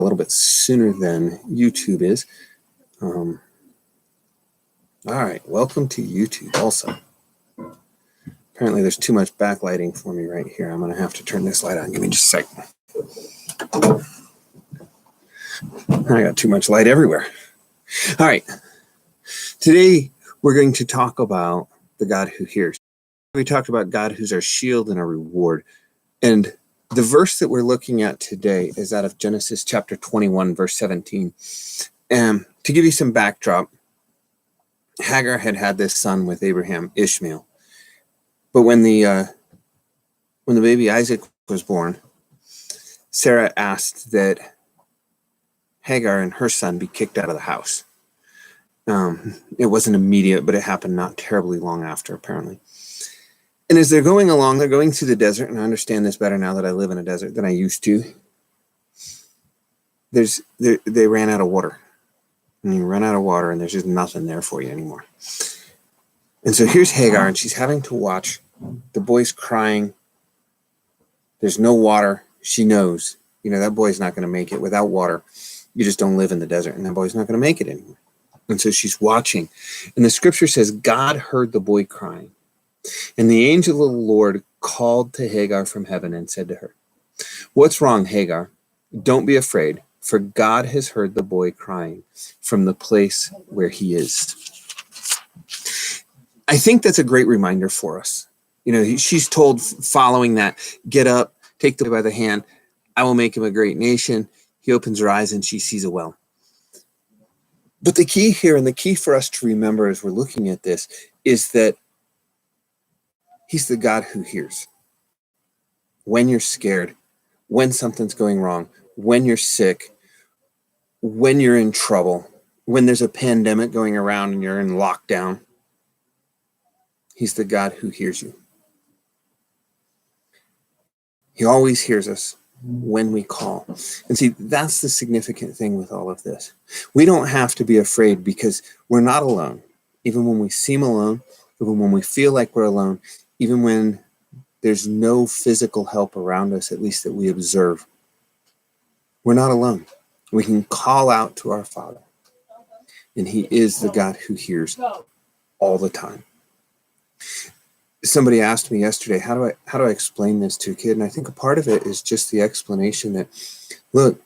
a little bit sooner than YouTube is. All right, welcome to YouTube also. Apparently there's too much backlighting for me right here. I'm going to have to turn this light on. Give me just a second. I got too much light everywhere. All right, today we're going to talk about the God who hears. We talked about God who's our shield and our reward. And the verse that we're looking at today is out of Genesis chapter 21, verse 17. And to give you some backdrop, Hagar had this son with Abraham, Ishmael. But when the baby Isaac was born, Sarah asked that Hagar and her son be kicked out of the house. It wasn't immediate, but it happened not terribly long after, apparently. And as they're going along, they're going through the desert, and I understand this better now that I live in a desert than I used to. They ran out of water. And you run out of water, and there's just nothing there for you anymore. And so here's Hagar, and she's having to watch the boy's crying. There's no water. She knows, that boy's not going to make it without water. You just don't live in the desert, and that boy's not going to make it anymore. And so she's watching. And the scripture says, God heard the boy crying. And the angel of the Lord called to Hagar from heaven and said to her, "What's wrong, Hagar? Don't be afraid, for God has heard the boy crying from the place where he is." I think that's a great reminder for us. She's told following that, get up, take the boy by the hand. I will make him a great nation. He opens her eyes and she sees a well. But the key here, and the key for us to remember as we're looking at this, is that he's the God who hears. When you're scared, when something's going wrong, when you're sick, when you're in trouble, when there's a pandemic going around and you're in lockdown, he's the God who hears you. He always hears us when we call. And see, that's the significant thing with all of this. We don't have to be afraid because we're not alone. Even when we seem alone, even when we feel like we're alone, even when there's no physical help around us, at least that we observe, we're not alone. We can call out to our Father, and he is the God who hears all the time. Somebody asked me yesterday, how do I explain this to a kid? And I think a part of it is just the explanation that, look,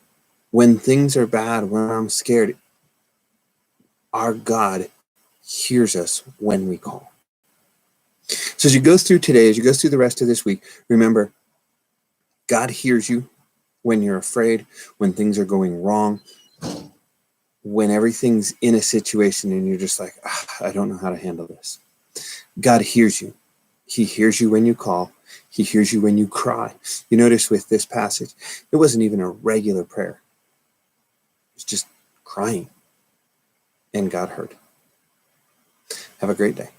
when things are bad, when I'm scared, our God hears us when we call. So as you go through today, as you go through the rest of this week, remember, God hears you when you're afraid, when things are going wrong, when everything's in a situation and you're just like, I don't know how to handle this. God hears you. He hears you when you call. He hears you when you cry. You notice with this passage, it wasn't even a regular prayer. It was just crying. And God heard. Have a great day.